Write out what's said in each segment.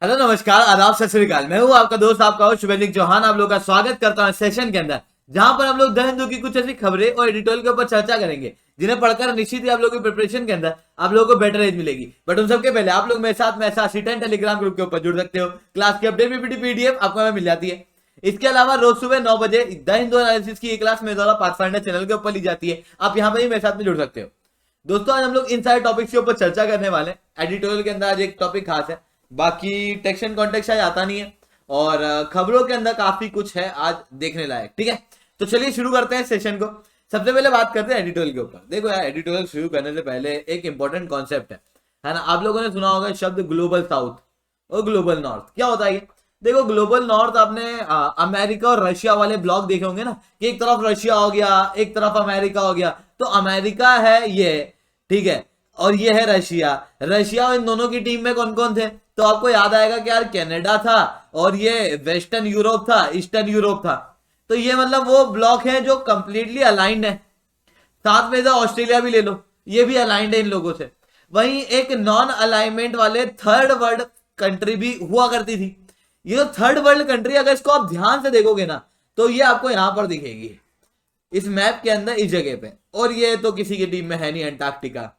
Hello नमस्कार आदाब सत श्री अकाल। मैं हूँ आपका दोस्त आपका होस्ट शुभेंद्र चौहान। आप लोग का स्वागत करता हूँ सेशन के अंदर, जहां पर हम लोग द हिंदू की कुछ ऐसी खबरें और एडिटोरियल के ऊपर चर्चा करेंगे जिन्हें पढ़कर निश्चित ही आप लोगों की प्रिपरेशन के अंदर आप लोगों को बेटर एज मिलेगी। बट उन सबके पहले आप लोग मेरे साथ सी10 टेलीग्राम ग्रुप के ऊपर जुड़ सकते हो। क्लास की अपडेट पीपीटी पीडीएफ आपको हमें मिल जाती है। इसके अलावा रोज सुबह 9 बजे द हिंदू एनालिसिस की क्लास मेरे द्वारा पाथफाइंडर चैनल के ऊपर ली जाती है। आप यहाँ पर ही मेरे साथ में जुड़ सकते हो। दोस्तों आज हम लोग इन सारे टॉपिक्स के ऊपर चर्चा करने वाले हैं। एडिटोरियल के अंदर आज एक टॉपिक खास है, बाकी टेक्स्ट एंड कॉन्टेक्स्ट आज आता नहीं है और खबरों के अंदर काफी कुछ है आज देखने लायक। ठीक है, तो चलिए शुरू करते हैं सेशन को। सबसे पहले बात करते हैं एडिटोरियल के ऊपर। देखो यार, एडिटोरियल शुरू करने से पहले एक इंपॉर्टेंट कॉन्सेप्ट है ना। आप लोगों ने सुना होगा शब्द ग्लोबल साउथ और ग्लोबल नॉर्थ। क्या होता है ये? देखो, ग्लोबल नॉर्थ आपने अमेरिका और रशिया वाले ब्लॉक देखे होंगे ना, कि एक तरफ रशिया हो गया एक तरफ अमेरिका हो गया। तो अमेरिका है ये, ठीक है, और ये है रशिया। रशिया और इन दोनों की टीम में कौन कौन थे? तो आपको याद आएगा कि यार कनाडा था और ये वेस्टर्न यूरोप था, ईस्टर्न यूरोप था। तो ये मतलब वो ब्लॉक है जो कंप्लीटली अलाइंड है। साथ में ऑस्ट्रेलिया भी ले लो, ये भी अलाइंड है इन लोगों से। वहीं एक नॉन अलाइनमेंट वाले थर्ड वर्ल्ड कंट्री भी हुआ करती थी। ये जो थर्ड वर्ल्ड कंट्री, अगर इसको आप ध्यान से देखोगे ना, तो ये आपको यहां पर दिखेगी इस मैप के अंदर, इस जगह पे। और ये तो किसी की टीम में है नहीं, अंटार्कटिका,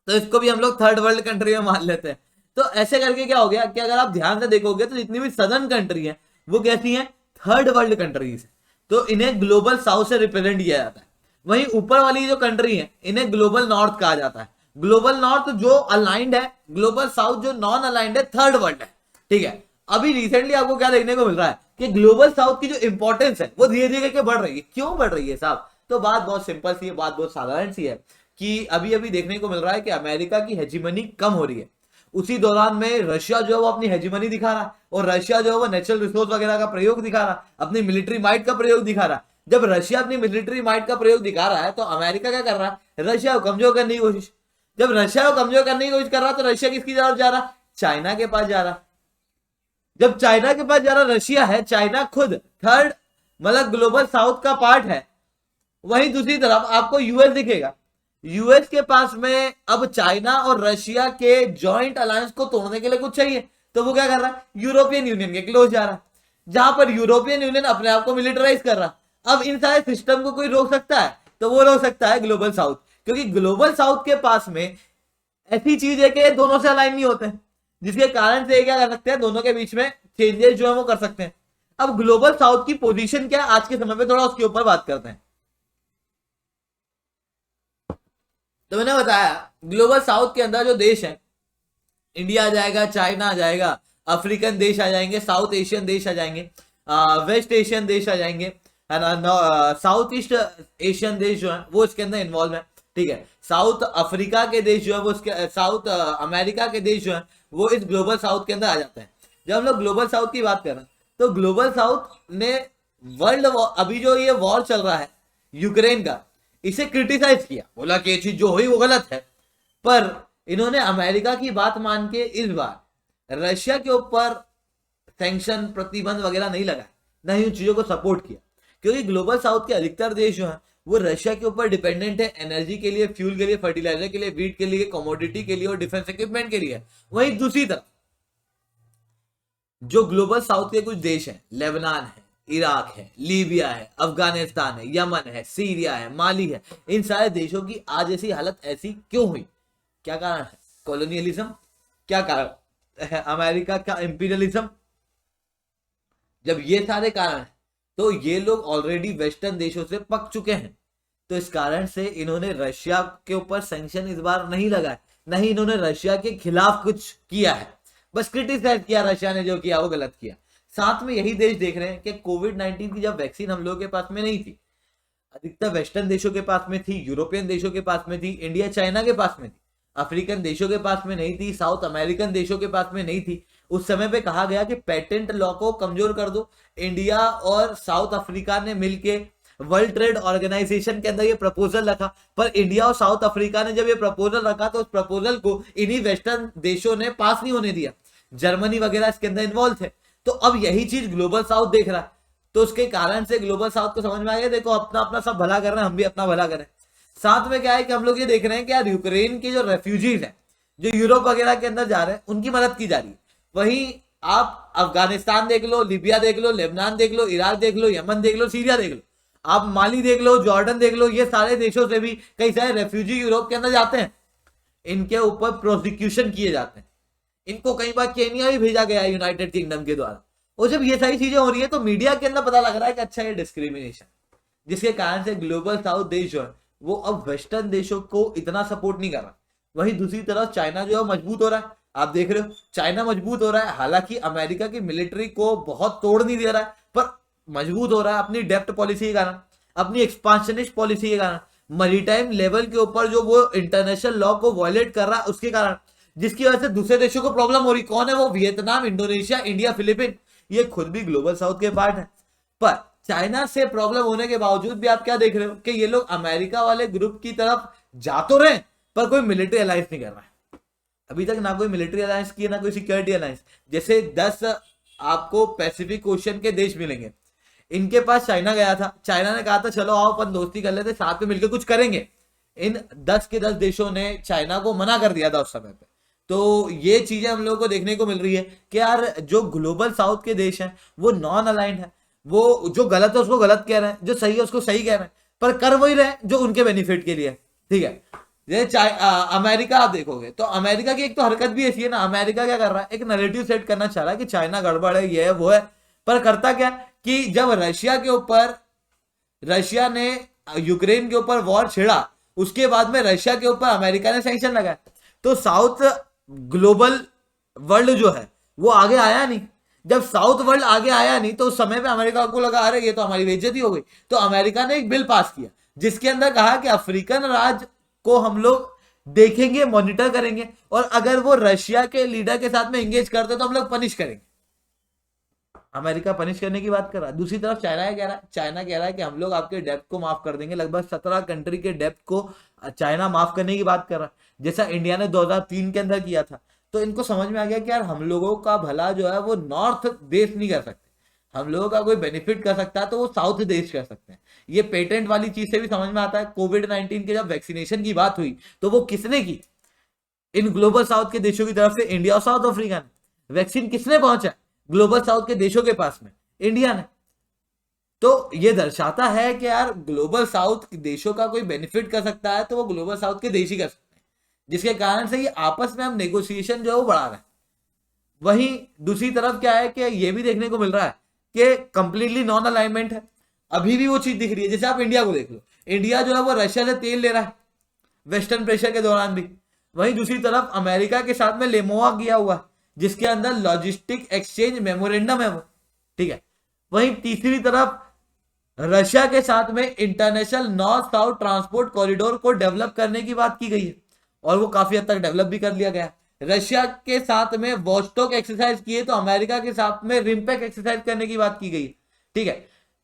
तो इसको भी हम लोग थर्ड वर्ल्ड कंट्री में मान लेते हैं। तो ऐसे करके क्या हो गया कि अगर आप ध्यान से देखोगे तो जितनी भी सदर्न कंट्री है वो कैसी है? Third world countries. तो इन्हें ग्लोबल साउथ से रिप्रेजेंट किया जाता है। वहीं ऊपर वाली जो कंट्री है इन्हें ग्लोबल नॉर्थ कहा जाता है। ग्लोबल नॉर्थ जो अलाइंड है, ग्लोबल साउथ जो नॉन अलाइंड है, थर्ड वर्ल्ड है। ठीक है, अभी रिसेंटली आपको क्या देखने को मिल रहा है कि ग्लोबल साउथ की जो इंपॉर्टेंस है वो धीरे धीरे करके बढ़ रही है। क्यों बढ़ रही है साहब? तो बात बहुत सिंपल सी है, बात बहुत साधारण सी है कि अभी अभी देखने को मिल रहा है कि अमेरिका की हेजीमनी कम हो रही है। उसी दौरान में रशिया जो है वो अपनी हेजीमनी दिखा रहा है, और रशिया जो है वो नेचुरल रिसोर्स वगैरह का प्रयोग दिखा रहा है, अपनी मिलिट्री माइट का प्रयोग दिखा रहा है। जब रशिया अपनी मिलिट्री माइट का प्रयोग दिखा रहा है तो अमेरिका क्या कर रहा है? रशिया को कमजोर करने की कोशिश। जब रशिया को कमजोर करने की कोशिश कर रहा है तो रशिया किसकी तरफ जा रहा? चाइना के पास जा रहा। जब चाइना के पास जा रहा रशिया है, चाइना खुद थर्ड मतलब ग्लोबल साउथ का पार्ट है। वहीं दूसरी तरफ आपको यूएस दिखेगा। यूएस के पास में अब चाइना और रशिया के जॉइंट अलायंस को तोड़ने के लिए कुछ चाहिए, तो वो क्या कर रहा है? यूरोपियन यूनियन के क्लोज जा रहा है, जहां पर यूरोपियन यूनियन अपने आप को मिलिटराइज कर रहा। अब इन सारे सिस्टम को कोई रोक सकता है? तो वो रोक सकता है ग्लोबल साउथ, क्योंकि ग्लोबल साउथ के पास में ऐसी चीज है कि दोनों से अलाइन नहीं होते, जिसके कारण से क्या कर सकते हैं? दोनों के बीच में चेंजेस जो है वो कर सकते हैं। अब ग्लोबल साउथ की पोजीशन क्या है आज के समय पे, थोड़ा उसके ऊपर बात करते हैं। तो मैंने बताया ग्लोबल साउथ के अंदर जो देश है, इंडिया आ जाएगा, चाइना आ जाएगा, अफ्रीकन देश आ जाएंगे, साउथ एशियन देश आ जाएंगे, वेस्ट एशियन देश आ जाएंगे, है ना, साउथ ईस्ट एशियन देश जो है वो इसके अंदर इन्वॉल्व है। ठीक है, साउथ अफ्रीका के देश जो है वो इसके, साउथ अमेरिका के देश जो है वो इस ग्लोबल साउथ के अंदर आ जाते हैं। जब हम लोग ग्लोबल साउथ की बात कर रहे हैं तो ग्लोबल साउथ ने वर्ल्ड अभी जो ये वॉर चल रहा है यूक्रेन का, इसे क्रिटिसाइज किया, बोला कि ये चीज जो हुई वो गलत है। पर इन्होंने अमेरिका की बात मान के इस बार रशिया के ऊपर सैंक्शन प्रतिबंध वगैरह नहीं लगाए, ना ही उन चीजों को सपोर्ट किया, क्योंकि ग्लोबल साउथ के अधिकतर देश जो है वो रशिया के ऊपर डिपेंडेंट है, एनर्जी के लिए, फ्यूल के लिए, फर्टिलाइजर के लिए, वीट के लिए, कमोडिटी के लिए और डिफेंस इक्विपमेंट के लिए। वहीं दूसरी तरफ जो ग्लोबल साउथ के कुछ देश हैं, लेबनान है, इराक है, लीबिया है, अफगानिस्तान है, यमन है, सीरिया है, माली है, इन सारे देशों की आज ऐसी हालत ऐसी क्यों हुई? क्या कारण है? कॉलोनियलिज्म। क्या कारण है? अमेरिका का इंपीरियलिज्म। जब ये सारे कारण हैं तो ये लोग ऑलरेडी वेस्टर्न देशों से पक चुके हैं, तो इस कारण से इन्होंने रशिया के ऊपर सैंक्शन इस बार नहीं लगाए, नहीं इन्होंने रशिया के खिलाफ कुछ किया है, बस क्रिटिसाइज किया रशिया ने जो किया वो गलत किया। साथ में यही देश देख रहे हैं कि कोविड-19 की जब वैक्सीन हम लोगों के पास में नहीं थी, अधिकतर वेस्टर्न देशों के पास में थी, यूरोपियन देशों के पास में थी, इंडिया चाइना के पास में थी, अफ्रीकन देशों के पास में नहीं थी, साउथ अमेरिकन देशों के पास में नहीं थी। उस समय पे कहा गया कि पेटेंट लॉ को कमजोर कर दो। इंडिया और साउथ अफ्रीका ने मिलके वर्ल्ड ट्रेड ऑर्गेनाइजेशन के अंदर ये प्रपोजल रखा, पर इंडिया और साउथ अफ्रीका ने जब ये प्रपोजल रखा तो उस प्रपोजल को इन्हीं वेस्टर्न देशों ने पास नहीं होने दिया। जर्मनी वगैरह इसके अंदर इन्वॉल्व थे। तो अब यही चीज ग्लोबल साउथ देख रहा है, तो उसके कारण से ग्लोबल साउथ को समझ में आ गया, देखो अपना अपना सब भला कर रहे हैं, हम भी अपना भला करें। साथ में क्या है कि हम लोग ये देख रहे हैं कि यार यूक्रेन के जो रेफ्यूजीज हैं जो यूरोप वगैरह के अंदर जा रहे हैं उनकी मदद की जा रही है, वहीं आप अफगानिस्तान देख लो, लीबिया देख लो, लेबनान देख लो, इराक देख लो, यमन देख लो, सीरिया देख लो, आप माली देख लो, जॉर्डन देख लो, ये सारे देशों से भी कई सारे रेफ्यूजी यूरोप के अंदर जाते हैं, इनके ऊपर प्रोसिक्यूशन किए जाते हैं, इनको कई बार केनिया भी भेजा गया है यूनाइटेड किंगडम के द्वारा। और जब ये सारी चीजें हो रही है तो मीडिया के अंदर पता लग रहा है कि अच्छा ये डिस्क्रिमिनेशन, जिसके कारण से ग्लोबल साउथ देश जो है वो अब वेस्टर्न देशों को इतना सपोर्ट नहीं कर रहा। वहीं दूसरी तरफ चाइना जो है मजबूत हो रहा है, आप देख रहे हो चाइना मजबूत हो रहा है, हालांकि अमेरिका की मिलिट्री को बहुत तोड़ नहीं दे रहा है, पर मजबूत हो रहा है अपनी डेप्थ पॉलिसी के कारण, अपनी एक्सपांशनिस्ट पॉलिसी के कारण, मरीटाइम लेवल के ऊपर जो वो इंटरनेशनल लॉ को वायलेट कर रहा है उसके कारण, जिसकी वजह से दूसरे देशों को प्रॉब्लम हो रही। कौन है वो? वियतनाम, इंडोनेशिया, इंडिया, फिलीपीन, ये खुद भी ग्लोबल साउथ के पार्ट है। पर चाइना से प्रॉब्लम होने के बावजूद भी आप क्या देख रहे हो कि ये लोग अमेरिका वाले ग्रुप की तरफ जा तो रहे पर कोई मिलिट्री अलायंस नहीं कर रहा है अभी तक, ना कोई मिलिट्री अलायंस की है, ना कोई सिक्योरिटी अलायंस। जैसे 10 आपको पैसिफिक ओशन के देश मिलेंगे, इनके पास चाइना गया था, चाइना ने कहा था चलो आओ अपन दोस्ती कर लेते, साथ में मिलकर कुछ करेंगे। इन 10 के 10 देशों ने चाइना को मना कर दिया था उस समय पे। तो ये चीजें हम लोगों को देखने को मिल रही है कि यार जो ग्लोबल साउथ के देश हैं वो नॉन अलाइंड है, वो जो गलत है उसको गलत कह रहे हैं, जो सही है उसको सही कह रहे हैं, पर कर वही रहे हैं जो उनके बेनिफिट के लिए, ठीक है। जैसे अमेरिका आप देखोगे तो अमेरिका की एक तो हरकत भी ऐसी है ना, अमेरिका क्या कर रहा है, एक नैरेटिव सेट करना चाह रहा है कि चाइना गड़बड़ है, ये है वो है, पर करता क्या कि जब रशिया ने यूक्रेन के ऊपर वॉर छेड़ा, उसके बाद में रशिया के ऊपर अमेरिका ने सैंक्शन लगाया, तो साउथ ग्लोबल वर्ल्ड जो है वो आगे आया नहीं। जब साउथ वर्ल्ड आगे आया नहीं तो उस समय पे अमेरिका को लगा अरे ये तो हमारी बेइज्जती हो गई, तो अमेरिका ने एक बिल पास किया जिसके अंदर कहा कि अफ्रीकन राज्य को हम लोग देखेंगे, मॉनिटर करेंगे, और अगर वो रशिया के लीडर के साथ में एंगेज करते तो हम लोग पनिश करेंगे। अमेरिका पनिश करने की बात कर रहा है। दूसरी तरफ चाइना कह रहा है कि हम लोग आपके डेप्थ को माफ कर देंगे, लगभग 17 कंट्री के डेप्थ को चाइना माफ करने की बात कर रहा है, जैसा इंडिया ने 2003 के अंदर किया था। तो इनको समझ में आ गया कि यार हम लोगों का भला जो है वो नॉर्थ देश नहीं कर सकते, हम लोगों का कोई बेनिफिट कर सकता है तो वो साउथ देश कर सकते हैं। ये पेटेंट वाली चीज से भी समझ में आता है। कोविड-19 के जब वैक्सीनेशन की बात हुई तो वो किसने की? इन ग्लोबल साउथ के देशों की तरफ से इंडिया और साउथ अफ्रीका ने। वैक्सीन किसने पहुंचा? ग्लोबल साउथ के देशों के पास में इंडिया ने। तो ये दर्शाता है कि यार ग्लोबल साउथ के देशों का कोई बेनिफिट कर सकता है तो वो ग्लोबल साउथ के देश ही कर सकते हैं, जिसके कारण से ये आपस में हम नेगोशिएशन जो है वो बढ़ा रहे हैं। वहीं दूसरी तरफ क्या है कि ये भी देखने को मिल रहा है कि कंप्लीटली नॉन अलाइनमेंट है, अभी भी वो चीज दिख रही है। जैसे आप इंडिया को देख लो, इंडिया जो है वो रशिया से तेल ले रहा है वेस्टर्न प्रेशर के दौरान भी। वहीं दूसरी तरफ अमेरिका के साथ में लेमोआ किया हुआ, जिसके अंदर लॉजिस्टिक एक्सचेंज मेमोरेंडम है वो, ठीक है। वहीं तीसरी तरफ रशिया के साथ में international north south transport corridor को डेवलप करने की बात की गई है, और वो काफी हद तक डेवलप भी कर लिया गया। रशिया के साथ में वॉस्टॉक एक्सरसाइज किए तो अमेरिका के साथ में रिम्पेक एक्सरसाइज करने की बात की गई, ठीक है।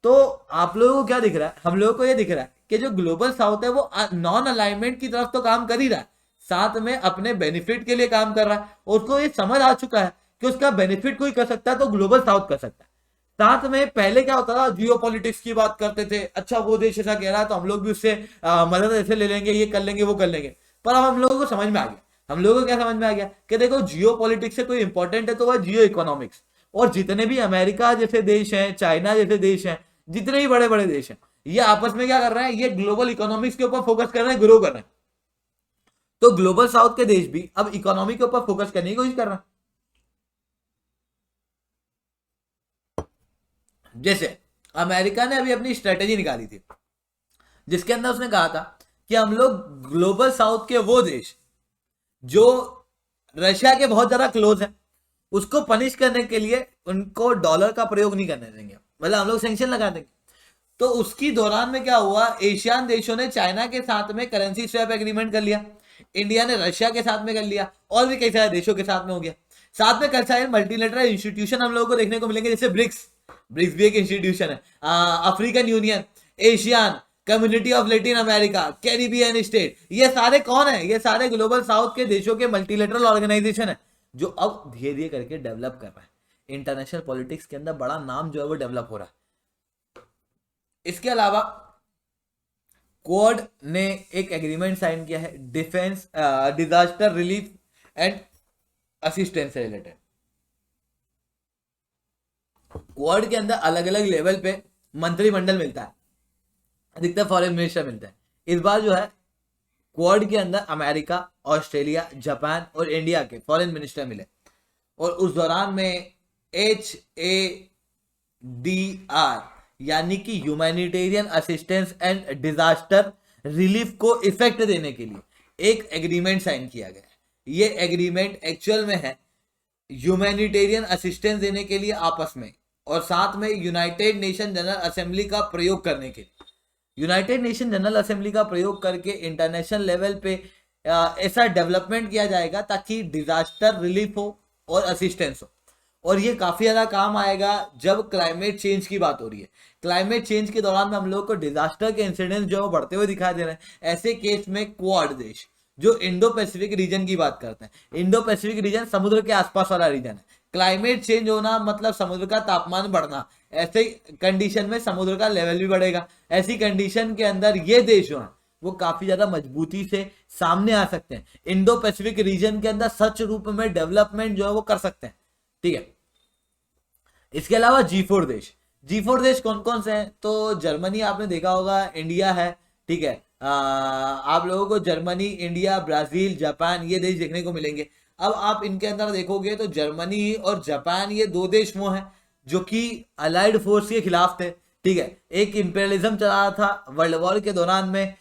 तो आप लोगों को क्या दिख रहा है? हम लोगों को ये दिख रहा है कि जो ग्लोबल साउथ है वो नॉन अलाइनमेंट की तरफ तो काम कर ही रहा है, साथ में अपने बेनिफिट के लिए काम कर रहा है। उसको ये समझ आ चुका है कि उसका बेनिफिट कोई कर सकता है तो ग्लोबल साउथ कर सकता है। साथ में पहले क्या होता था, जियो पॉलिटिक्स की बात करते थे, अच्छा वो देश ऐसा कह रहा है तो हम लोग भी उससे मदद ऐसे ले लेंगे, ये कर लेंगे वो कर लेंगे। पर अब हम लोगों को समझ में आ गया, हम लोगों को क्या समझ में आ गया कि देखो जियो पॉलिटिक्स से कोई इंपॉर्टेंट है तो वह जियो इकोनॉमिक्स। और जितने भी अमेरिका जैसे देश हैं, चाइना जैसे देश हैं, जितने भी बड़े बड़े देश हैं, ये आपस में क्या कर रहे हैं, ये ग्लोबल इकोनॉमिक्स के ऊपर फोकस कर रहे हैं, ग्रो कर रहे हैं। तो ग्लोबल साउथ के देश भी अब इकोनॉमी के ऊपर फोकस करने की कोशिश कर रहे हैं। जैसे अमेरिका ने अभी अपनी स्ट्रेटेजी निकाली थी जिसके अंदर उसने कहा था कि हम लोग ग्लोबल साउथ के वो देश जो रशिया के बहुत ज्यादा क्लोज है उसको पनिश करने के लिए उनको डॉलर का प्रयोग नहीं करने देंगे, मतलब हम लोग सैंक्शन लगा देंगे। तो उसकी दौरान में क्या हुआ, एशियन देशों ने चाइना के साथ में करेंसी स्वैप एग्रीमेंट कर लिया, इंडिया ने रशिया के साथ में कर लिया, और भी कई सारे देशों के साथ में हो गया। साथ में कई सारे मल्टीलेटरल इंस्टीट्यूशन हम लोगों को देखने को मिलेंगे, जैसे ब्रिक्स भी एक इंस्टीट्यूशन है, African union, Asian community of Latin America, Caribbean state, ये सारे कौन है? ये सारे ग्लोबल साउथ के देशों के मल्टीलेटरल ऑर्गेनाइजेशन है जो अब धीरे धीरे करके डेवलप कर रहा है। इंटरनेशनल पॉलिटिक्स के अंदर बड़ा नाम जो है वो डेवलप हो रहा है। इसके अलावा क्वाड ने एक एग्रीमेंट साइन किया है defence disaster relief and assistance से रिलेटेड। क्वाड के अंदर अलग अलग लेवल पे मंत्रिमंडल मिलता है, अधिकतर फॉरेन मिनिस्टर मिलते हैं। इस बार जो है क्वाड के अंदर अमेरिका, ऑस्ट्रेलिया, जापान और इंडिया के फॉरेन मिनिस्टर मिले, और उस दौरान में HADR यानी कि humanitarian assistance and disaster relief को इफेक्ट देने के लिए एक एग्रीमेंट साइन किया गया। ये एग्रीमेंट एक्चुअल में है ह्यूमैनिटेरियन असिस्टेंस देने के लिए आपस में, और साथ में यूनाइटेड नेशन जनरल असेंबली का प्रयोग करने के लिए। यूनाइटेड नेशन जनरल असेंबली का प्रयोग करके इंटरनेशनल लेवल पे ऐसा डेवलपमेंट किया जाएगा ताकि डिजास्टर रिलीफ हो और असिस्टेंस हो। और ये काफी ज्यादा काम आएगा जब क्लाइमेट चेंज की बात हो रही है। क्लाइमेट चेंज के दौरान में हम लोग को डिजास्टर के इंसिडेंट्स जो है बढ़ते हुए दिखाई दे रहे हैं। ऐसे केस में क्वाड देश जो इंडो पैसिफिक रीजन की बात करते हैं, इंडो पैसिफिक रीजन समुद्र के आसपास वाला रीजन है। क्लाइमेट चेंज होना मतलब समुद्र का तापमान बढ़ना, ऐसे कंडीशन में समुद्र का लेवल भी बढ़ेगा। ऐसी कंडीशन के अंदर ये देश जो है वो काफी ज्यादा मजबूती से सामने आ सकते हैं, इंडो पैसिफिक रीजन के अंदर सच रूप में डेवलपमेंट जो है वो कर सकते हैं। ठीक है, इसके अलावा G4 देश, G4 देश कौन कौन से हैं? तो जर्मनी आपने देखा होगा, इंडिया है। ठीक है, आप लोगों को जर्मनी, इंडिया, ब्राजील, जापान ये देश देखने को मिलेंगे। अब आप इनके अंदर देखोगे तो जर्मनी और जापान ये दो देश वो हैं जो कि अलाइड फोर्स के खिलाफ थे। ठीक है, एक इंपेरियलिज्म चला रहा था वर्ल्ड वॉर के दौरान में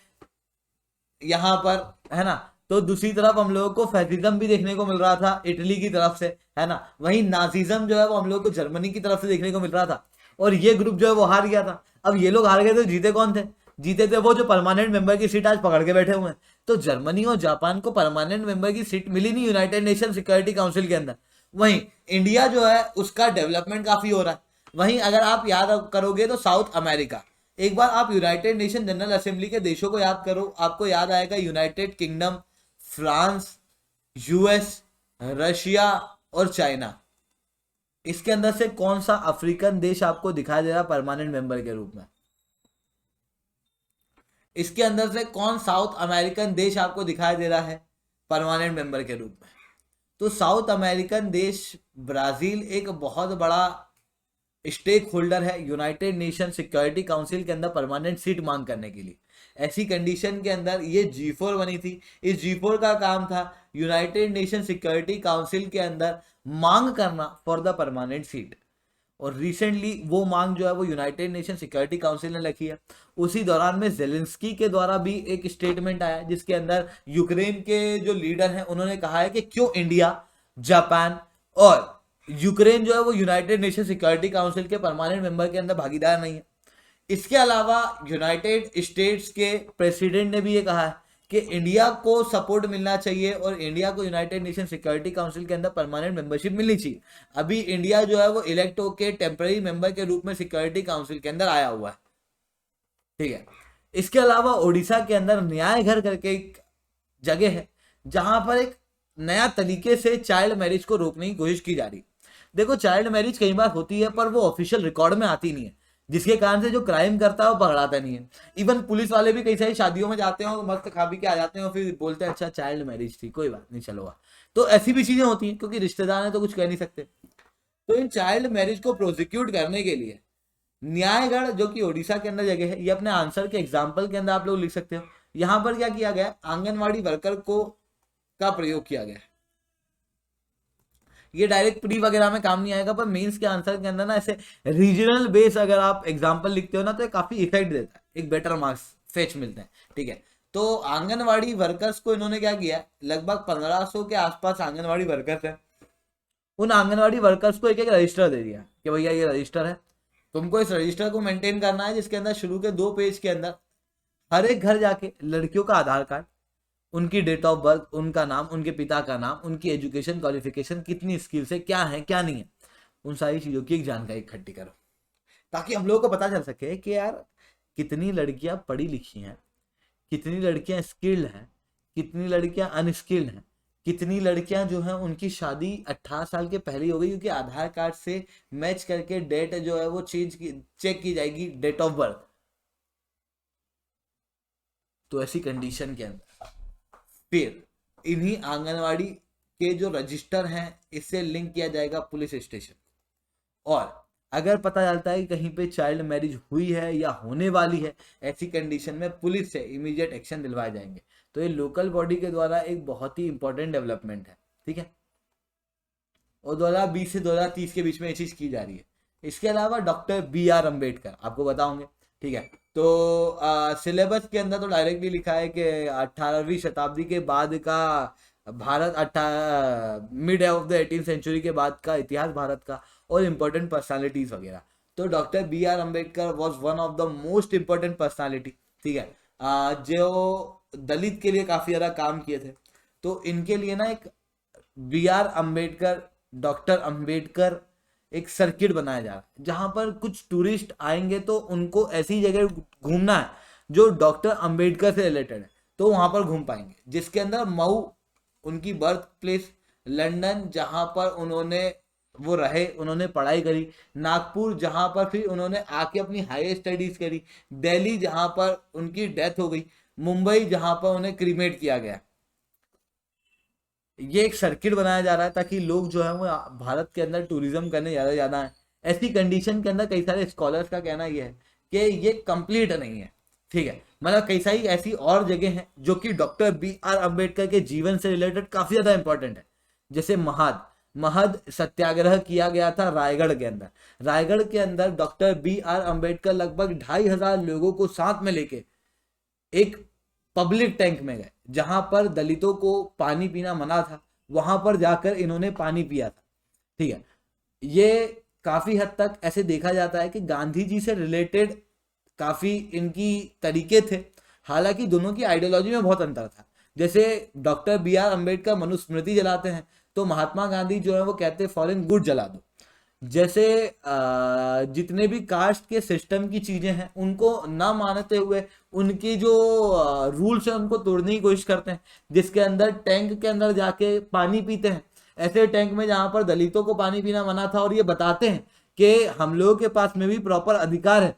यहाँ पर, है ना। तो दूसरी तरफ हम लोगों को फैसिज्म भी देखने को मिल रहा था इटली की तरफ से, है ना। वहीं नाजिज्म जो है वो हम लोग को जर्मनी की तरफ से देखने को मिल रहा था, और ये ग्रुप जो है वो हार गया था। अब ये लोग हार गए तो जीते कौन थे? जीते थे वो जो परमानेंट मेंबर की सीट आज पकड़ के बैठे हुए हैं। तो जर्मनी और जापान को परमानेंट मेंबर की सीट मिली नहीं यूनाइटेड नेशन सिक्योरिटी काउंसिल के अंदर। वहीं इंडिया जो है उसका डेवलपमेंट काफी हो रहा है। वहीं अगर आप याद करोगे तो साउथ अमेरिका, एक बार आप यूनाइटेड नेशन जनरल असेंबली के देशों को याद करो, आपको याद आएगा United kingdom, France, US, Russia और चाइना। इसके अंदर से कौन सा अफ्रीकन देश आपको दिखाई दे रहा है परमानेंट मेंबर के रूप में? इसके अंदर से कौन साउथ अमेरिकन देश आपको दिखाई दे रहा है परमानेंट मेंबर के रूप में? तो साउथ अमेरिकन देश ब्राजील एक बहुत बड़ा स्टेक होल्डर है यूनाइटेड नेशन सिक्योरिटी काउंसिल के अंदर परमानेंट सीट मांग करने के लिए। ऐसी कंडीशन के अंदर ये G4 बनी थी। इस G4 का काम था यूनाइटेड नेशन सिक्योरिटी काउंसिल के अंदर मांग करना फॉर द परमानेंट सीट, और रिसेंटली वो मांग जो है वो यूनाइटेड नेशन सिक्योरिटी काउंसिल ने रखी है। उसी दौरान में जेलेंस्की के द्वारा भी एक स्टेटमेंट आया जिसके अंदर यूक्रेन के जो लीडर हैं उन्होंने कहा है कि क्यों इंडिया, जापान और यूक्रेन जो है वो यूनाइटेड नेशन सिक्योरिटी काउंसिल के परमानेंट मेंबर के अंदर भागीदार नहीं है। इसके अलावा यूनाइटेड स्टेट्स के प्रेसिडेंट ने भी ये कहा है कि इंडिया को सपोर्ट मिलना चाहिए और इंडिया को यूनाइटेड नेशन सिक्योरिटी काउंसिल के अंदर परमानेंट मेंबरशिप मिलनी चाहिए। अभी इंडिया जो है वो इलेक्ट होके टेम्पररी मेंबर के रूप में सिक्योरिटी काउंसिल के अंदर आया हुआ है। ठीक है, इसके अलावा ओडिशा के अंदर न्याय घर करके एक जगह है जहां पर एक नया तरीके से चाइल्ड मैरिज को रोकने की कोशिश की जा रही है। देखो, चाइल्ड मैरिज कई बार होती है पर वो ऑफिशियल रिकॉर्ड में आती नहीं है, जिसके कारण से जो क्राइम करता है वो पकड़ाता नहीं है। इवन पुलिस वाले भी कई सारी शादियों में जाते हैं और मस्त खा पी के आ जाते हैं और फिर बोलते हैं अच्छा चाइल्ड मैरिज थी, कोई बात नहीं, चलो। तो ऐसी भी चीजें होती हैं क्योंकि रिश्तेदार हैं तो कुछ कह नहीं सकते। तो इन चाइल्ड मैरिज को प्रोसिक्यूट करने के लिए न्यायगढ़ जो कि ओडिशा के अंदर जगह है, ये अपने आंसर के एग्जाम्पल के अंदर आप लोग लिख सकते हो। यहाँ पर क्या किया गया, आंगनवाड़ी वर्कर को का प्रयोग किया गया है। ये डायरेक्ट प्री वगैरह में काम नहीं आएगा पर मेंस के आंसर के अंदर ना ऐसे रीजनल बेस अगर आप एग्जांपल लिखते हो ना तो ये काफी इफेक्ट देता है, एक बेटर मार्क्स फेच मिलते हैं। ठीक है, तो आंगनवाड़ी वर्कर्स को इन्होंने क्या किया, लगभग 1500 के आसपास आंगनवाड़ी वर्कर्स है। उन आंगनवाड़ी वर्कर्स को एक एक रजिस्टर दे दिया कि भैया ये रजिस्टर है, तुमको इस रजिस्टर को मेंटेन करना है, जिसके अंदर शुरू के 2 पेज के अंदर हर एक घर जाके लड़कियों का आधार कार्ड, उनकी डेट ऑफ बर्थ, उनका नाम, उनके पिता का नाम, उनकी एजुकेशन क्वालिफिकेशन, कितनी स्किल्स है, क्या है क्या नहीं है, उन सारी चीजों की एक जानकारी इकट्ठी करो ताकि हम लोगों को पता चल सके कि यार कितनी लड़कियां पढ़ी लिखी हैं, कितनी लड़कियां स्किल्ड हैं, कितनी लड़कियां अनस्किल्ड हैं, कितनी लड़कियां जो हैं उनकी शादी 18 साल के पहले हो गई क्योंकि आधार कार्ड से मैच करके डेट जो है वो चेक की जाएगी, डेट ऑफ बर्थ। तो ऐसी कंडीशन के अंदर फिर इन्हीं आंगनवाड़ी के जो रजिस्टर हैं इससे लिंक किया जाएगा पुलिस स्टेशन, और अगर पता चलता है कि कहीं पे चाइल्ड मैरिज हुई है या होने वाली है, ऐसी कंडीशन में पुलिस से इमीडिएट एक्शन दिलवाए जाएंगे। तो ये लोकल बॉडी के द्वारा एक बहुत ही इंपॉर्टेंट डेवलपमेंट है, ठीक है। और 2020 से 2030 के बीच में ये चीज की जा रही है। इसके अलावा डॉक्टर बी आर अम्बेडकर आपको बताओगे, ठीक है। तो सिलेबस के अंदर तो डायरेक्टली लिखा है कि 18वीं शताब्दी के बाद का Bharat, mid of the 18th century के बाद का इतिहास भारत का, और इम्पोर्टेंट पर्सनालिटीज वगैरह। तो doctor B R Ambedkar was one of the most important personality, ठीक है। जो दलित के लिए काफी ज्यादा काम किए थे। तो इनके लिए ना एक B R Ambedkar, doctor Ambedkar एक सर्किट बनाया जा रहा है, जहां पर कुछ टूरिस्ट आएंगे तो उनको ऐसी जगह घूमना है जो डॉक्टर अम्बेडकर से रिलेटेड है, तो वहां पर घूम पाएंगे। जिसके अंदर मऊ उनकी बर्थ प्लेस, लंदन जहां पर उन्होंने वो रहे, उन्होंने पढ़ाई करी, नागपुर जहां पर फिर उन्होंने आके अपनी हायर स्टडीज करी, दिल्ली जहां पर उनकी डेथ हो गई, मुंबई जहां पर उन्हें क्रीमेट किया गया। ये एक सर्किट बनाया जा रहा है ताकि लोग जो है वो भारत के अंदर टूरिज्म करने ज़्यादा ज़्यादा है। ऐसी कंडीशन के अंदर कई सारे स्कॉलर्स का कहना ये है कि ये कंप्लीट नहीं है, ठीक है। मतलब कई सारी ऐसी और जगह हैं जो कि डॉक्टर बी आर अम्बेडकर के जीवन से रिलेटेड काफ़ी ज़्यादा इंपॉर्टेंट है। जैसे महद महद सत्याग्रह किया गया था रायगढ़ के अंदर। रायगढ़ के अंदर डॉक्टर बी आर अम्बेडकर लगभग 2,500 लोगों को साथ में लेके एक पब्लिक टैंक में गए, जहां पर दलितों को पानी पीना मना था, वहां पर जाकर इन्होंने पानी पिया था, ठीक है। ये काफी हद तक ऐसे देखा जाता है कि गांधी जी से रिलेटेड काफी इनकी तरीके थे। हालांकि दोनों की आइडियोलॉजी में बहुत अंतर था। जैसे doctor B R Ambedkar Manusmriti जलाते हैं, तो महात्मा गांधी जो है वो कहते हैं फॉरेन गुड जला दो। जैसे जितने भी कास्ट के सिस्टम की चीजें हैं उनको ना मानते हुए उनकी जो रूल्स है उनको तोड़ने की कोशिश करते हैं। जिसके अंदर टैंक के अंदर जाके पानी पीते हैं, ऐसे टैंक में जहां पर दलितों को पानी पीना मना था, और ये बताते हैं कि हम लोगों के पास में भी प्रॉपर अधिकार है।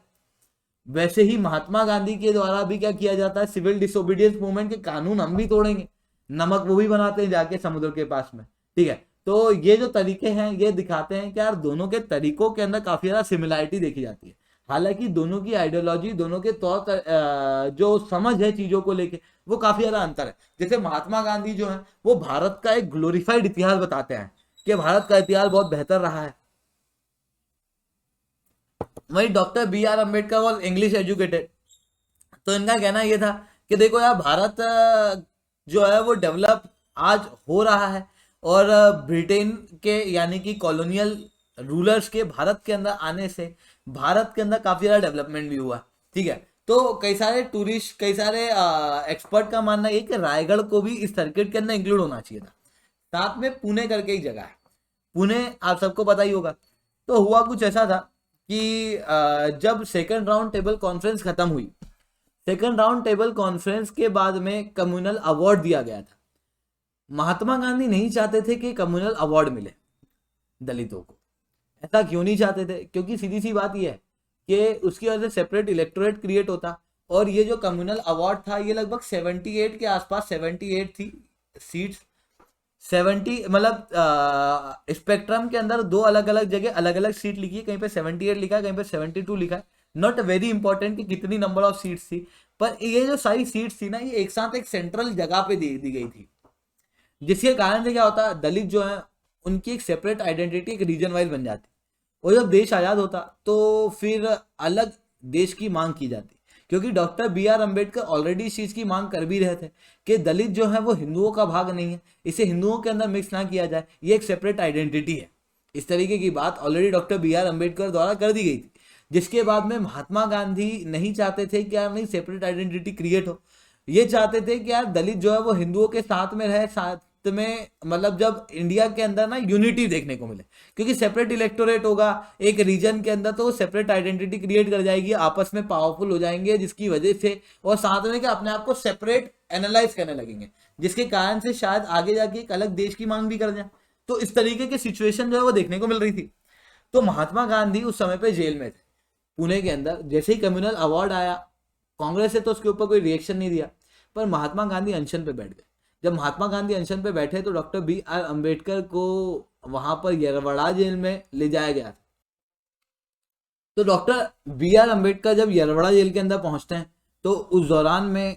वैसे ही महात्मा गांधी के द्वारा भी क्या किया जाता है, सिविल डिसोबीडियंस मूवमेंट के कानून हम भी तोड़ेंगे, नमक वो भी बनाते हैं जाके समुद्र के पास में, ठीक है। तो ये जो तरीके हैं ये दिखाते हैं कि यार दोनों के तरीकों के अंदर काफी ज्यादा सिमिलरिटी देखी जाती है। हालांकि दोनों की आइडियोलॉजी, दोनों के जो समझ है चीजों को लेके, वो काफी ज्यादा अंतर है। जैसे महात्मा गांधी जो है वो भारत का एक ग्लोरीफाइड इतिहास बताते हैं कि भारत का इतिहास बहुत बेहतर रहा है। वही doctor B R Ambedkar was English educated. तो इनका कहना यह था कि देखो यार भारत जो है वो डेवलप आज हो रहा है, और ब्रिटेन के यानी कि कॉलोनियल रूलर्स के भारत के अंदर आने से भारत के अंदर काफी ज्यादा डेवलपमेंट भी हुआ, ठीक है। तो कई सारे टूरिस्ट, कई सारे एक्सपर्ट का मानना है कि रायगढ़ को भी इस सर्किट के अंदर इंक्लूड होना चाहिए था। साथ में पुणे करके एक जगह है, पुणे आप सबको पता ही होगा। तो हुआ कुछ ऐसा था कि जब सेकंड राउंड टेबल कॉन्फ्रेंस खत्म हुई, सेकंड राउंड टेबल कॉन्फ्रेंस के बाद में कम्युनल अवार्ड दिया गया था। महात्मा गांधी नहीं चाहते थे कि कम्युनल अवार्ड मिले दलितों को। ऐसा क्यों नहीं चाहते थे? क्योंकि सीधी सी बात यह है कि उसकी वजह से सेपरेट इलेक्टोरेट क्रिएट होता, और ये जो कम्युनल अवार्ड था ये लगभग 78 के आसपास, 78 थी सीट्स। 70 मतलब स्पेक्ट्रम के अंदर दो अलग अलग जगह अलग अलग सीट लिखी है, कहीं पे 78 लिखा है, कहीं पे 72 लिखा है। नॉट वेरी इंपॉर्टेंट कि कितनी नंबर ऑफ सीट्स थी, पर ये जो सारी सीट्स थी ना ये एक साथ एक सेंट्रल जगह पे दी गई थी। जिसके कारण से क्या होता, दलित जो है उनकी एक सेपरेट आइडेंटिटी एक रीजन वाइज बन जाती। और जब देश आजाद होता तो फिर अलग देश की मांग की जाती, क्योंकि doctor B R Ambedkar already इस चीज की मांग कर भी रहे थे कि दलित जो है वो हिंदुओं का भाग नहीं है, इसे हिंदुओं के अंदर मिक्स ना किया जाए, ये एक सेपरेट आइडेंटिटी है। इस तरीके की बात already doctor B R Ambedkar द्वारा कर दी गई थी। जिसके बाद में महात्मा गांधी नहीं चाहते थे कि यार नहीं सेपरेट आइडेंटिटी क्रिएट हो, ये चाहते थे कि यार दलित जो है वो हिंदुओं के साथ में रहे, साथ में मतलब जब इंडिया के अंदर ना यूनिटी देखने को मिले। क्योंकि सेपरेट इलेक्टोरेट होगा एक रीजन के अंदर तो सेपरेट आइडेंटिटी क्रिएट कर जाएगी, आपस में पावरफुल हो जाएंगे, जिसकी वजह से और साथ में क्या अपने आप को सेपरेट एनालाइज करने लगेंगे, जिसके कारण से शायद आगे जाके एक अलग देश की मांग भी कर जाए। तो इस तरीके की सिचुएशन जो है वो देखने को मिल रही थी। तो महात्मा गांधी उस समय पे जेल में थे पुणे के अंदर। जैसे ही कम्युनल अवार्ड आया कांग्रेस से तो उसके ऊपर कोई रिएक्शन नहीं दिया, पर महात्मा गांधी अनशन पे बैठ गए। जब महात्मा गांधी अनशन पे बैठे तो डॉक्टर बी आर अम्बेडकर को वहां पर यरवड़ा जेल में ले जाया गया था। तो डॉक्टर बी आर अम्बेडकर जब यरवड़ा जेल के अंदर पहुंचते हैं तो उस दौरान में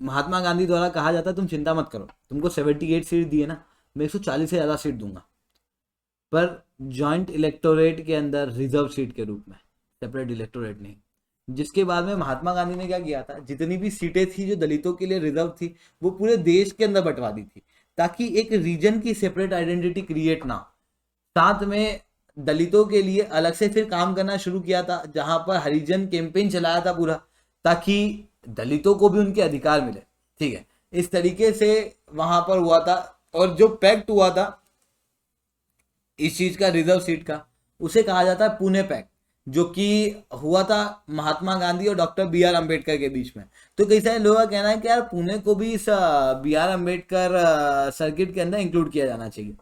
महात्मा गांधी द्वारा कहा जाता है तुम चिंता मत करो, तुमको 78 सीट दिए ना, मैं 140 से ज़्यादा सीट दूंगा, पर जॉइंट इलेक्टोरेट के अंदर रिजर्व सीट के रूप में, सेपरेट इलेक्टोरेट नहीं। जिसके बाद में महात्मा गांधी ने क्या किया था, जितनी भी सीटें थी जो दलितों के लिए रिजर्व थी वो पूरे देश के अंदर बंटवा दी थी, ताकि एक रीजन की सेपरेट आइडेंटिटी क्रिएट ना हो। साथ में दलितों के लिए अलग से फिर काम करना शुरू किया था, जहां पर हरिजन कैंपेन चलाया था पूरा, ताकि दलितों को भी उनके अधिकार मिले। ठीक है, इस तरीके से वहां पर हुआ था। और जो पैक्ट हुआ था इस चीज का, रिजर्व सीट का, उसे कहा जाता है पुणे पैक्ट, जो कि हुआ था महात्मा गांधी और डॉक्टर बी आर अम्बेडकर के बीच में। तो कई सारे लोगों का कहना है कि यार पुणे को भी इस बी आर अम्बेडकर सर्किट के अंदर इंक्लूड किया जाना चाहिए।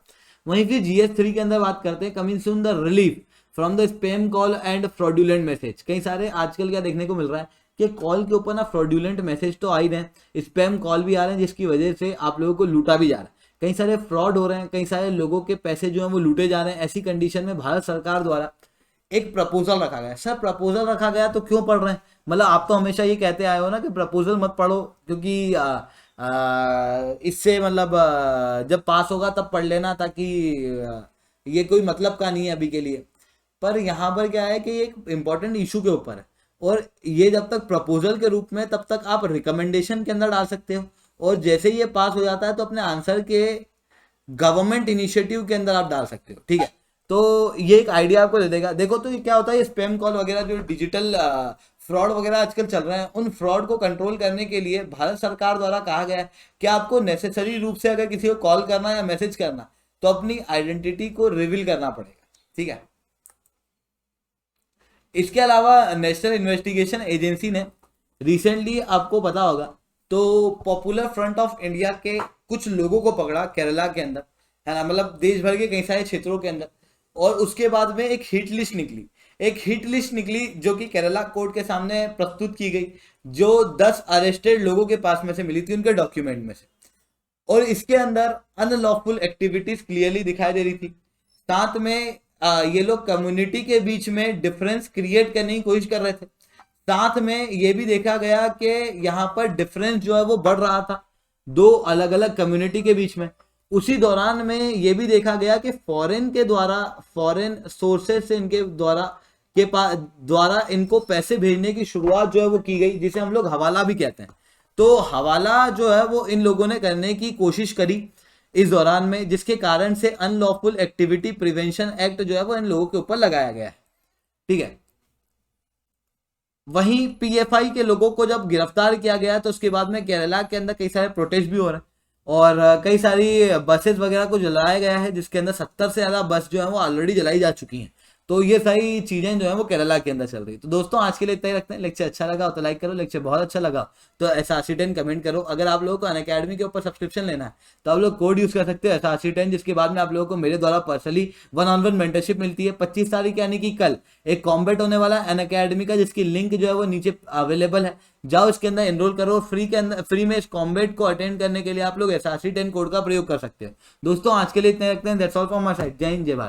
वहीं फिर GS3 के अंदर बात करते हैं, coming soon the relief from the spam call and fraudulent message. कई सारे आजकल क्या देखने को मिल रहा है कि कॉल के ऊपर ना फ्रॉड्यूलेंट मैसेज तो आ ही रहे हैं, स्पैम कॉल भी आ रहे हैं, जिसकी वजह से आप लोगों को लूटा भी जा रहा है, कई सारे फ्रॉड हो रहे हैं, कई सारे लोगों के पैसे जो हैं वो लूटे जा रहे हैं। ऐसी कंडीशन में भारत सरकार द्वारा एक प्रपोजल रखा गया। सर प्रपोजल रखा गया तो क्यों पढ़ रहे हैं, मतलब आप तो हमेशा ये कहते आए हो ना कि प्रपोजल मत पढ़ो, क्योंकि इससे मतलब जब पास होगा तब पढ़ लेना, ताकि ये कोई मतलब का नहीं है अभी के लिए। पर यहाँ पर क्या है कि ये एक इम्पॉर्टेंट इशू के ऊपर है, और ये जब तक प्रपोजल के रूप में, तब तक आप रिकमेंडेशन के अंदर डाल सकते हो, और जैसे ही ये पास हो जाता है तो अपने आंसर के गवर्नमेंट इनिशिएटिव के अंदर आप डाल सकते हो। ठीक है, तो ये एक आइडिया आपको दे देगा। देखो तो ये क्या होता है, ये स्पैम कॉल वगैरह जो डिजिटल फ्रॉड वगैरह आजकल चल रहे हैं, उन फ्रॉड को कंट्रोल करने के लिए भारत सरकार द्वारा कहा गया है कि आपको नेसेसरी रूप से अगर किसी को कॉल करना या मैसेज करना तो अपनी आइडेंटिटी को रिवील करना पड़ेगा। ठीक है, इसके अलावा नेशनल इन्वेस्टिगेशन एजेंसी ने रिसेंटली, आपको पता होगा, तो पॉपुलर फ्रंट ऑफ इंडिया के कुछ लोगों को पकड़ा केरला के अंदर, है ना, मतलब देश भर के कई सारे क्षेत्रों के अंदर। और उसके बाद में एक हिट लिस्ट निकली, जो कि केरला कोर्ट के सामने प्रस्तुत की गई, जो 10 अरेस्टेड लोगों के पास में से मिली थी, उनके डॉक्यूमेंट में से। और इसके अंदर अनलॉफुल एक्टिविटीज क्लियरली दिखाई दे रही थी। साथ में ये लोग कम्युनिटी के बीच में डिफरेंस क्रिएट करने की कोशिश कर रहे थे। साथ में ये भी देखा गया कि यहाँ पर डिफरेंस जो है वो बढ़ रहा था दो अलग अलग कम्युनिटी के बीच में। उसी दौरान में ये भी देखा गया कि फॉरेन सोर्सेस से इनके द्वारा इनको पैसे भेजने की शुरुआत जो है वो की गई, जिसे हम लोग हवाला भी कहते हैं। तो हवाला जो है वो इन लोगों ने करने की कोशिश करी इस दौरान में, जिसके कारण से अनलॉफुल एक्टिविटी प्रिवेंशन एक्ट जो है वो इन लोगों के ऊपर लगाया गया है। ठीक है, वहीं PFI के लोगों को जब गिरफ्तार किया गया तो उसके बाद में केरला के अंदर कई सारे प्रोटेस्ट भी हो रहे हैं, और कई सारी बसेस वगैरह को जलाया गया है, जिसके अंदर 70 से ज्यादा बस जो है वो ऑलरेडी जलाई जा चुकी हैं। तो ये सारी चीजें जो है वो केरला के अंदर चल रही है। तो दोस्तों आज के लिए इतना ही रखते हैं। लेक्चर अच्छा लगा हो तो लाइक करो, लेक्चर बहुत अच्छा लगा तो SRC10 कमेंट करो। अगर आप लोगों को अनअकैडमी के ऊपर सब्सक्रिप्शन लेना है तो आप लोग कोड यूज कर सकते हो SRC10, जिसके बाद में आप लोगों को मेरे द्वारा पर्सनली 1-on-1 मेंटरशिप मिलती है। 25 तारीख यानी कि कल एक कॉम्बैट होने वाला है अनअकैडमी का, जिसकी लिंक जो है वो नीचे अवेलेबल है, जाओ इसके अंदर एनरोल करो। फ्री में इस कॉम्बैट को अटेंड करने के लिए आप लोग SRC10 कोड का प्रयोग कर सकते हो। दोस्तों आज के लिए इतने रखते हैं। That's all from my side. जय हिंद, जय भारत।